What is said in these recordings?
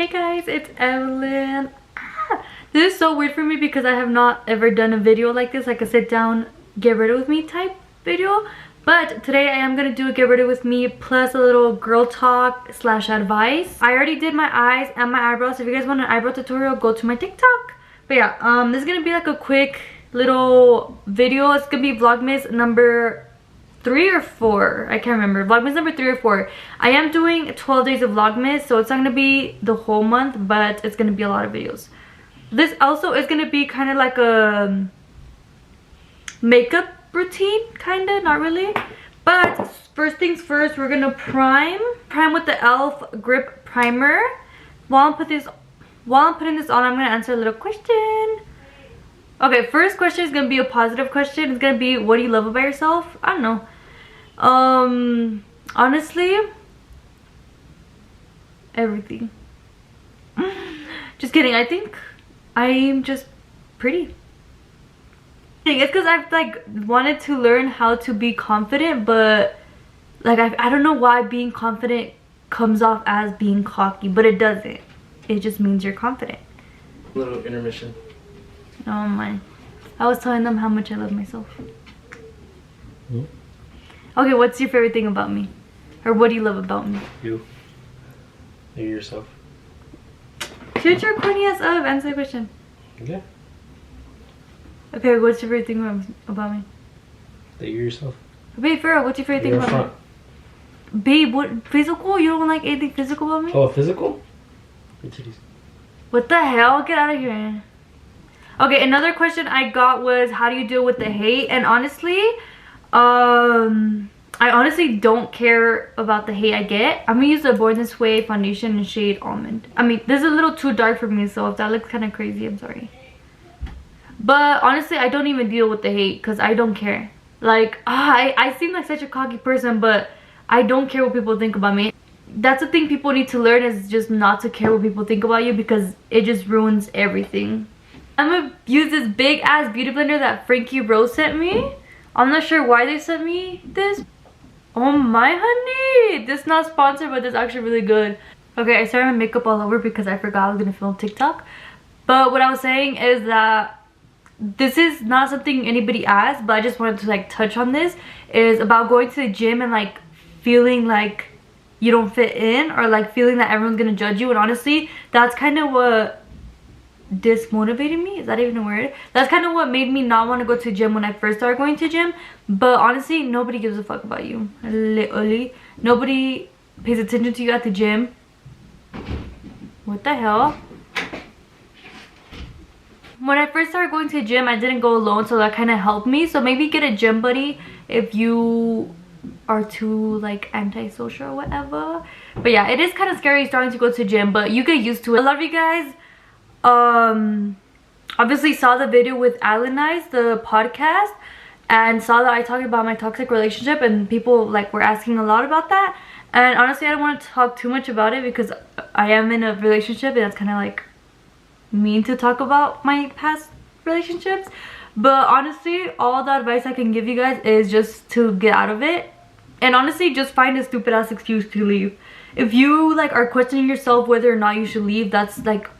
Hey guys, it's Evelyn. This is so weird for me because I have not ever done a video like this, like a sit down, get ready with me type video. But today I am going to do a get ready with me plus a little girl talk / advice. I already did my eyes and my eyebrows. If you guys want an eyebrow tutorial, go to my TikTok. But yeah, this is going to be like a quick little video. It's going to be Vlogmas number 3 or 4, I can't remember. Vlogmas number 3 or 4. I am doing 12 days of Vlogmas, so it's not gonna be the whole month, but it's gonna be a lot of videos. This also is gonna be kind of like a makeup routine, kinda, not really. But first things first, we're gonna prime with the e.l.f. grip primer. While I'm putting this on, I'm gonna answer a little question. Okay, first question is gonna be a positive question. It's gonna be, what do you love about yourself? I don't know. Honestly, everything. Just kidding. I think I'm just pretty. It's because I've like wanted to learn how to be confident, but like I don't know why being confident comes off as being cocky, but it doesn't. It just means you're confident. Little intermission. Oh my. I was telling them how much I love myself. Okay, what's your favorite thing about me? Or what do you love about me? You. You're yourself. Shut your corny ass up. Answer the question. Okay. Okay, what's your favorite thing about me? That you're yourself. Babe, for real, what's your favorite thing about me? Babe, what physical? You don't like anything physical about me? Oh, physical? Your titties. What the hell? Get out of here. Okay, another question I got was, how do you deal with the hate? And honestly, I honestly don't care about the hate I get. I'm gonna use the Born This Way foundation in shade Almond. I mean, this is a little too dark for me, so if that looks kind of crazy, I'm sorry. But honestly, I don't even deal with the hate because I don't care. Like, I seem like such a cocky person, but I don't care what people think about me. That's the thing people need to learn, is just not to care what people think about you, because it just ruins everything. I'm gonna use this big ass beauty blender that Frankie Rose sent me. I'm not sure why they sent me this. Oh my honey, this is not sponsored, but this is actually really good. Okay, I started my makeup all over because I forgot I was gonna film TikTok. But what I was saying is that this is not something anybody asked, but I just wanted to like touch on this. Is about going to the gym and like feeling like you don't fit in, or like feeling that everyone's gonna judge you. And honestly, that's kind of what dismotivated me. Is that even a word? That's kind of what made me not want to go to gym when I first started going to gym. But honestly, nobody gives a fuck about you. Literally, nobody pays attention to you at the gym. What the hell? When I first started going to the gym, I didn't go alone, so that kind of helped me. So maybe get a gym buddy if you are too like antisocial or whatever. But yeah, it is kind of scary starting to go to the gym, but you get used to it. I love you guys. Obviously saw the video with Alan Ice, the podcast, and saw that I talked about my toxic relationship, and people like were asking a lot about that. And honestly, I don't want to talk too much about it because I am in a relationship, and that's kind of like mean to talk about my past relationships. But honestly, all the advice I can give you guys is just to get out of it, and honestly just find a stupid ass excuse to leave. If you like are questioning yourself whether or not you should leave, that's like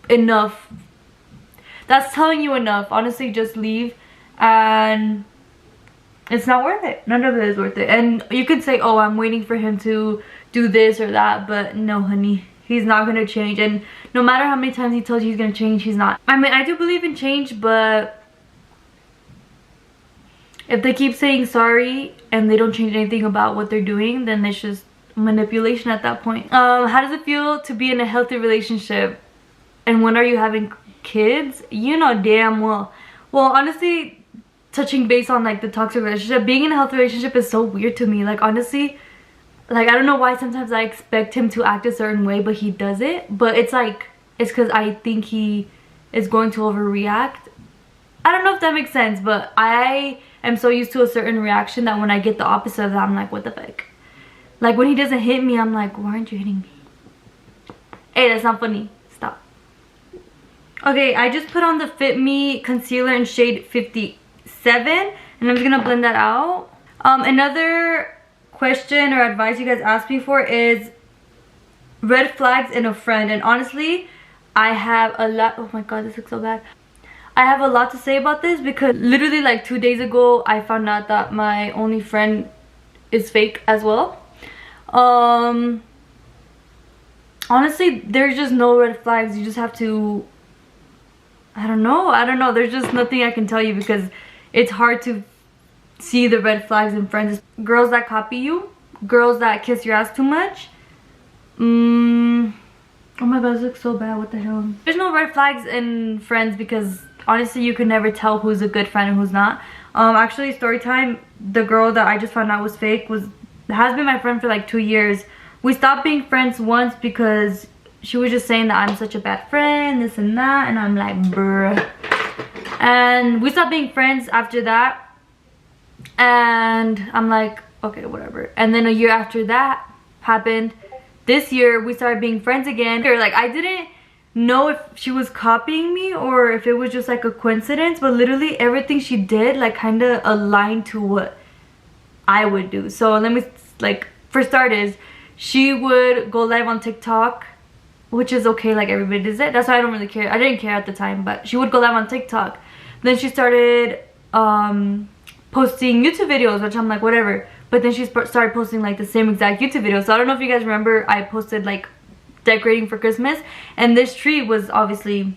enough. That's telling you enough. Honestly, just leave, and it's not worth it. None of it is worth it. And you could say, oh, I'm waiting for him to do this or that, but no honey, he's not gonna change. And no matter how many times he tells you he's gonna change, he's not. I mean, I do believe in change, but if they keep saying sorry and they don't change anything about what they're doing, then it's just manipulation at that point. How does it feel to be in a healthy relationship? And when are you having kids? You know damn well. Well, honestly, touching base on like the toxic relationship, being in a healthy relationship is so weird to me. Like honestly, like I don't know why sometimes I expect him to act a certain way, but he does it. But it's like, it's because I think he is going to overreact. I don't know if that makes sense, but I am so used to a certain reaction that when I get the opposite of that, I'm like, what the fuck? Like when he doesn't hit me, I'm like, why aren't you hitting me? Hey, that's not funny. Stop. Okay, I just put on the Fit Me concealer in shade 57, and I'm just gonna blend that out. Another question or advice you guys asked me for is red flags in a friend. And honestly, I have a lot. Oh my god, this looks so bad. I have a lot to say about this because literally like 2 days ago I found out that my only friend is fake as well. Honestly, there's just no red flags. You just have to, I don't know, there's just nothing I can tell you because it's hard to see the red flags in friends. Girls that copy you, girls that kiss your ass too much. Oh my god, this looks so bad. What the hell? There's no red flags in friends because honestly you can never tell who's a good friend and who's not. Actually, story time, the girl that I just found out was fake has been my friend for like 2 years. We stopped being friends once because she was just saying that I'm such a bad friend, this and that, and I'm like, bruh. And we stopped being friends after that, and I'm like, okay, whatever. And then a year after that happened, this year we started being friends again. Like, I didn't know if she was copying me or if it was just like a coincidence, but literally everything she did like kind of aligned to what I would do. So let me, like, for starters, she would go live on TikTok, which is okay, like everybody does it. That's why I don't really care. I didn't care at the time, but she would go live on TikTok. Then she started posting YouTube videos, which I'm like, whatever. But then she started posting like the same exact YouTube videos. So I don't know if you guys remember, I posted like decorating for Christmas, and this tree was obviously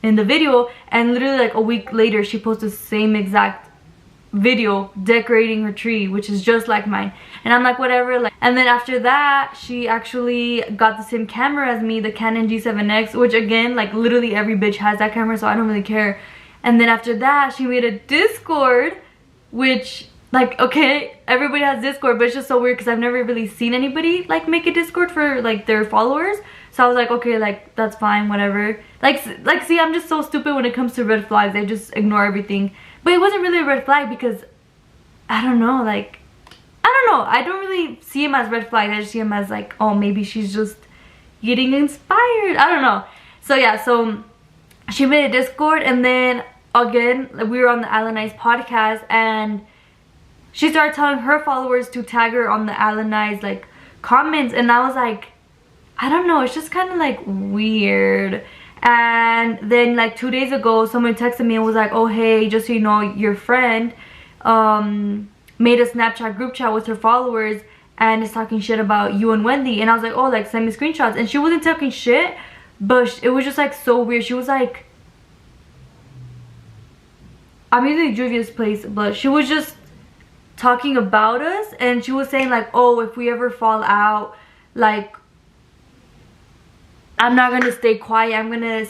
in the video, and literally like a week later she posted the same exact video decorating her tree, which is just like mine. And I'm like, whatever, like. And then after that she actually got the same camera as me, the Canon G7X, which again, like literally every bitch has that camera, so I don't really care. And then after that she made a Discord, which, like, okay, everybody has Discord, but it's just so weird because I've never really seen anybody like make a Discord for like their followers. So I was like, okay, like that's fine, whatever. Like see, I'm just so stupid when it comes to red flags. I just ignore everything. But it wasn't really a red flag because I don't know, like, I don't know, I don't really see him as red flags. I just see him as like, oh, maybe she's just getting inspired, I don't know. So yeah, so she made a Discord, and then again we were on the Alanice podcast, and she started telling her followers to tag her on the Alanice like comments, and I was like, I don't know, it's just kind of like weird. And then like 2 days ago someone texted me and was like, oh hey, just so you know, your friend made a Snapchat group chat with her followers and is talking shit about you and Wendy. And I was like, oh, like send me screenshots. And she wasn't talking shit, but it was just like so weird. She was like, I'm using Juvia's place, but she was just talking about us, and she was saying like, oh, if we ever fall out, like, I'm not gonna stay quiet, I'm gonna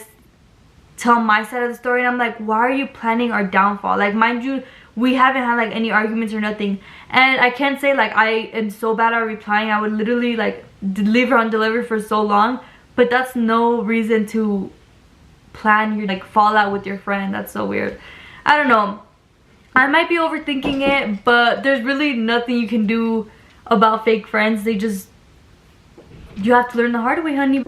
tell my side of the story. And I'm like, why are you planning our downfall? Like, mind you, we haven't had like any arguments or nothing. And I can't say like I am so bad at replying. I would literally like leave her on delivery for so long, but that's no reason to plan your like fallout with your friend. That's so weird. I don't know, I might be overthinking it, but there's really nothing you can do about fake friends. They just, you have to learn the hard way, honey.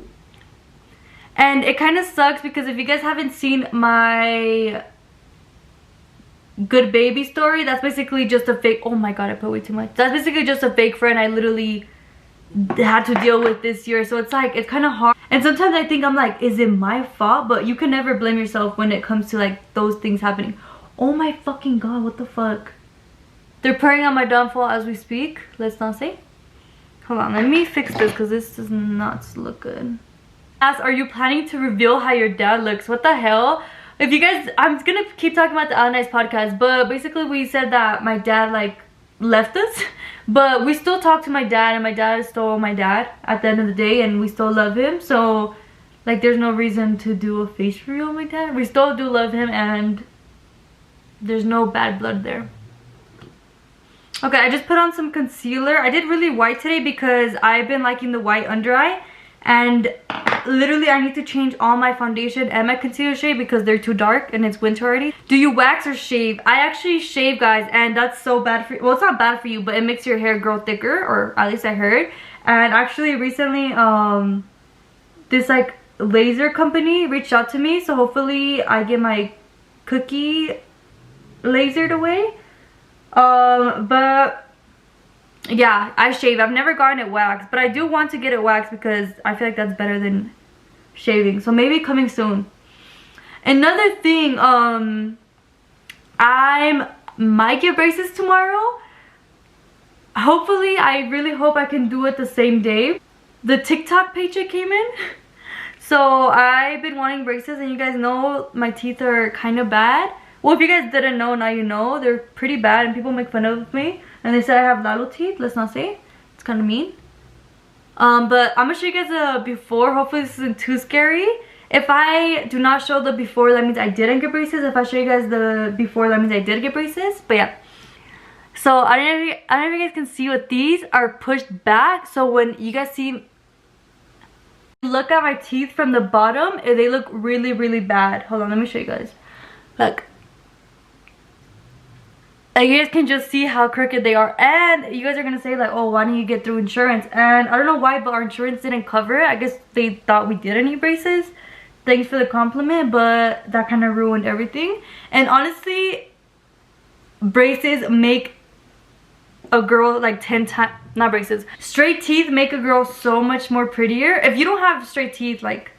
And it kind of sucks because if you guys haven't seen my good baby story, that's basically just a fake, oh my god, I put way too much. That's basically just a fake friend I literally had to deal with this year. So it's like, it's kind of hard. And sometimes I think I'm like, is it my fault? But you can never blame yourself when it comes to like those things happening. Oh my fucking god, what the fuck? They're preying on my downfall as we speak. Let's not say. Hold on, let me fix this because this does not look good. Are you planning to reveal how your dad looks? What the hell? If you guys, I'm gonna keep talking about the Alanice podcast, but basically we said that my dad like left us, but we still talk to my dad, and my dad is still my dad at the end of the day, and we still love him. So like there's no reason to do a face reveal of my dad. We still do love him, and there's no bad blood there. Okay, I just put on some concealer. I did really white today because I've been liking the white under eye, and literally I need to change all my foundation and my concealer shade because they're too dark and it's winter already. Do you wax or shave? I actually shave, guys, and that's so bad for you. Well, it's not bad for you, but it makes your hair grow thicker, or at least I heard. And actually recently this like laser company reached out to me, so hopefully I get my cookie lasered away. But yeah, I shave. I've never gotten it waxed, but I do want to get it waxed because I feel like that's better than shaving. So maybe coming soon. Another thing, I might get braces tomorrow. Hopefully, I really hope I can do it the same day. The TikTok paycheck came in. So I've been wanting braces, and you guys know my teeth are kind of bad. Well, if you guys didn't know, now you know. They're pretty bad and people make fun of me. And they said I have lolz teeth. Let's not say. It's kind of mean. But I'm gonna show you guys a before. Hopefully this isn't too scary. If I do not show the before, that means I didn't get braces. If I show you guys the before, that means I did get braces. But yeah. So I don't know if you guys can see what these are pushed back. So when you guys see, look at my teeth from the bottom, they look really, really bad. Hold on, let me show you guys. Look. Like, you guys can just see how crooked they are. And you guys are gonna say like, oh, why didn't you get through insurance? And I don't know why, but our insurance didn't cover it. I guess they thought we didn't need braces. Thanks for the compliment, but that kind of ruined everything. And honestly, braces make a girl like 10 times, not braces, straight teeth make a girl so much more prettier. If you don't have straight teeth, like,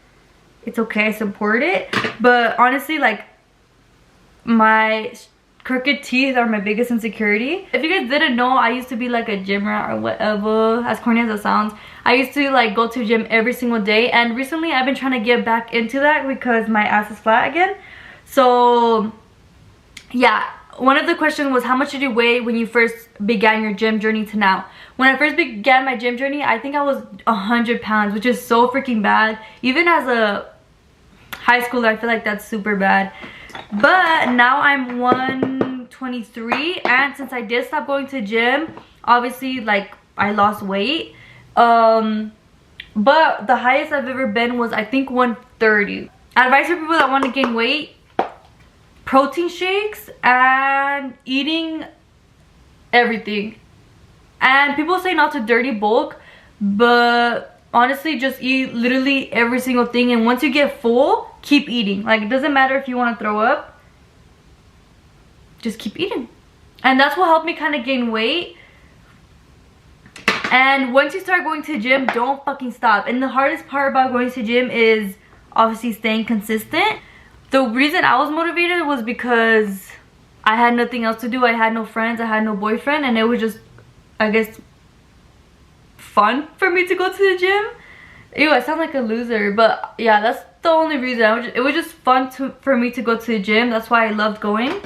it's okay, I support it. But honestly, like, my crooked teeth are my biggest insecurity. If you guys didn't know, I used to be like a gym rat or whatever, as corny as it sounds. I used to like go to the gym every single day, and recently I've been trying to get back into that because my ass is flat again. So yeah, one of the questions was, how much did you weigh when you first began your gym journey to now? When I first began my gym journey, I think I was 100 pounds, which is so freaking bad. Even as a high schooler, I feel like that's super bad. But now I'm 123, and since I did stop going to gym, obviously like I lost weight. But the highest I've ever been was I think 130. Advice for people that want to gain weight: protein shakes and eating everything. And people say not to dirty bulk, but honestly, just eat literally every single thing, and once you get full, keep eating. Like, it doesn't matter if you want to throw up, just keep eating. And that's what helped me kind of gain weight. And once you start going to the gym, don't fucking stop. And the hardest part about going to the gym is obviously staying consistent. The reason I was motivated was because I had nothing else to do. I had no friends, I had no boyfriend, and it was just, I guess, fun for me to go to the gym. Ew, I sound like a loser, but yeah, that's the only reason. It was just fun for me to go to the gym. That's why I loved going.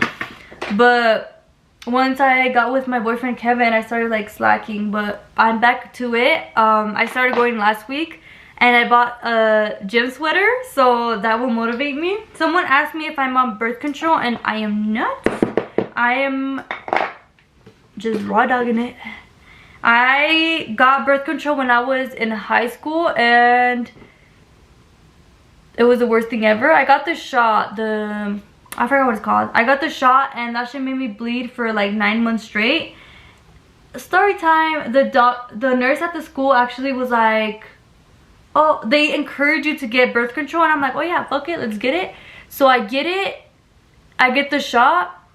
But once I got with my boyfriend Kevin, I started like slacking, but I'm back to it. I started going last week, and I bought a gym sweater, so that will motivate me. Someone asked me if I'm on birth control, and I am not. I am just raw dogging it. I got birth control when I was in high school, and it was the worst thing ever. I got the shot, I forgot what it's called. I got the shot, and that shit made me bleed for like 9 months straight. Story time: the nurse at the school actually was like, oh, they encourage you to get birth control, and I'm like, oh yeah, fuck it, let's get it. So I get it, I get the shot,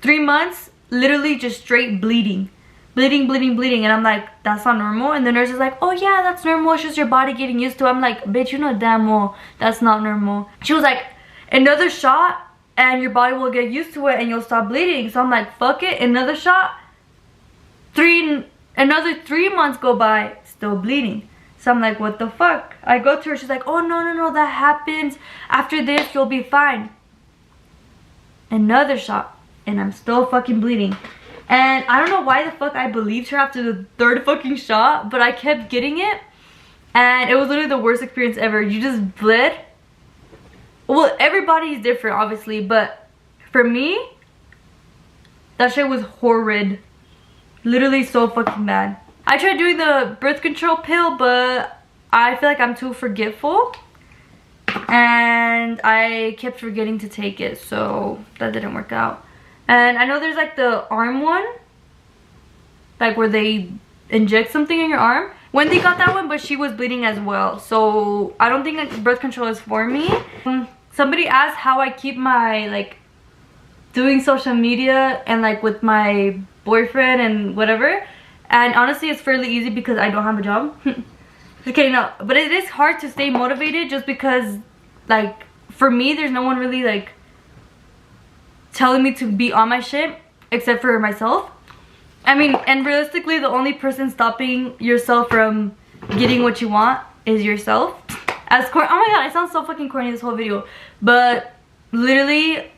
3 months, literally just straight bleeding. Bleeding, and I'm like, that's not normal. And the nurse is like, oh yeah, that's normal, it's just your body getting used to it. I'm like, bitch, you know damn well that's not normal. She was like, another shot and your body will get used to it and you'll stop bleeding. So I'm like, fuck it, another shot. Another 3 months go by, still bleeding. So I'm like, what the fuck? I go to her, she's like, oh no, that happens after this, you'll be fine. Another shot, and I'm still fucking bleeding. And I don't know why the fuck I believed her after the 3rd fucking shot, but I kept getting it, and it was literally the worst experience ever. You just bled. Well, everybody is different, obviously, but for me, that shit was horrid. Literally so fucking bad. I tried doing the birth control pill, but I feel like I'm too forgetful, and I kept forgetting to take it, so that didn't work out. And I know there's like the arm one, like where they inject something in your arm. Wendy got that one, but she was bleeding as well, so I don't think like birth control is for me. Somebody asked how I keep my like doing social media and like with my boyfriend and whatever, And honestly, it's fairly easy because I don't have a job. Okay, no, but it is hard to stay motivated just because, like, for me, there's no one really, like, telling me to be on my shit except for myself. I mean, and realistically, the only person stopping yourself from getting what you want is yourself. Oh my god, I sound so fucking corny this whole video. But literally,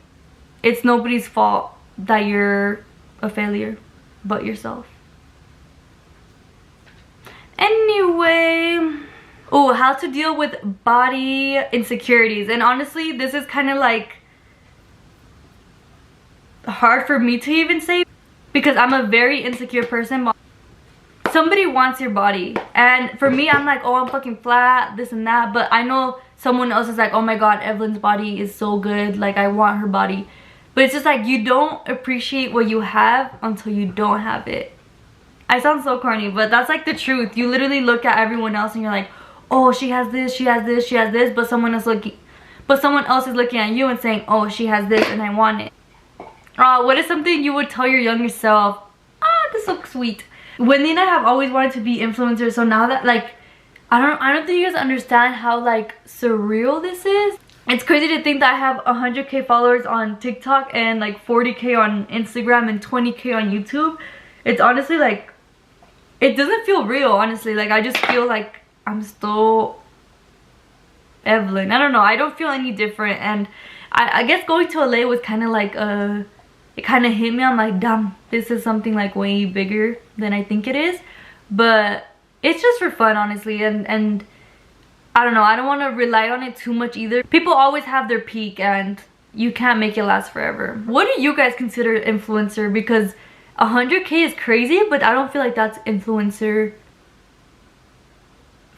it's nobody's fault that you're a failure but yourself. Anyway, oh, how to deal with body insecurities. And honestly, this is kind of like hard for me to even say because I'm a very insecure person. Somebody wants your body, and for me, I'm like, oh, I'm fucking flat, this and that. But I know someone else is like, oh my god, Evelyn's body is so good, like I want her body. But it's just like, you don't appreciate what you have until you don't have it. I sound so corny, but that's like the truth. You literally look at everyone else and you're like, oh, she has this, she has this, she has this, but someone else is looking at you and saying, oh, she has this and I want it. What is something you would tell your younger self? This looks sweet. Wendy and I have always wanted to be influencers, so now that, like, I don't think you guys understand how, like, surreal this is. It's crazy to think that I have 100k followers on TikTok and like 40k on Instagram and 20k on YouTube. It's honestly like, it doesn't feel real, honestly. Like, I just feel like I'm still Evelyn. I don't know, I don't feel any different. And I guess going to LA was kind of like it kind of hit me. I'm like, damn, this is something like way bigger than I think it is. But it's just for fun, honestly. And I don't know, I don't want to rely on it too much either. People always have their peak and you can't make it last forever. What do you guys consider influencer? Because 100k is crazy, but I don't feel like that's influencer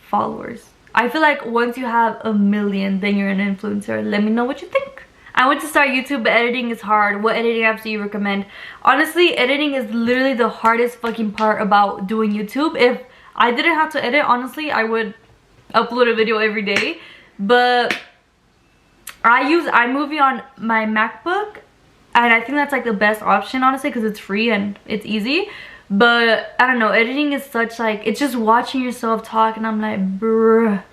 followers. I feel like once you have 1 million, then you're an influencer. Let me know what you think. I want to start YouTube, but editing is hard. What editing apps do you recommend? Honestly, editing is literally the hardest fucking part about doing YouTube. If I didn't have to edit, honestly, I would upload a video every day. But I use iMovie on my MacBook, and I think that's like the best option, honestly, because it's free and it's easy. But I don't know, editing is such like, it's just watching yourself talk and I'm like, bruh.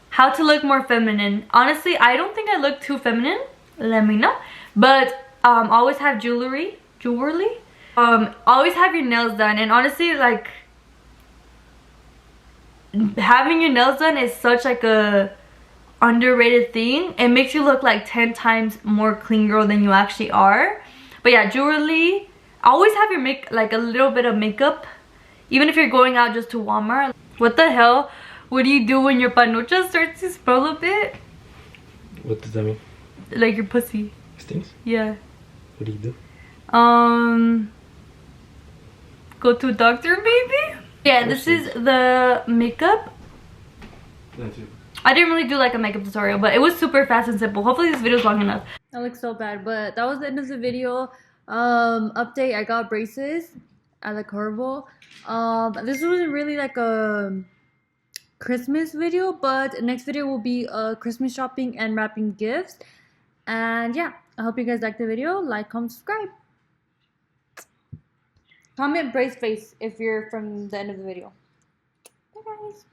How to look more feminine? Honestly, I don't think I look too feminine. Let me know. But always have jewelry. Always have your nails done. And honestly, like, having your nails done is such like a underrated thing. It makes you look like 10 times more clean girl than you actually are. But yeah, jewelry. Always have your like a little bit of makeup, even if you're going out just to Walmart. What the hell? What do you do when your panucha starts to swell a bit? What does that mean? Like your pussy. Stings? Yeah. What do you do? Go to a doctor, maybe? Yeah, this is the makeup. That's it. I didn't really do like a makeup tutorial, but it was super fast and simple. Hopefully this video is long enough. That looks so bad, but that was the end of the video. Update, I got braces at the Curvo. This wasn't really like a Christmas video, but next video will be Christmas shopping and wrapping gifts. And yeah, I hope you guys liked the video. Like, comment, subscribe. Comment brace face if you're from the end of the video. Bye guys.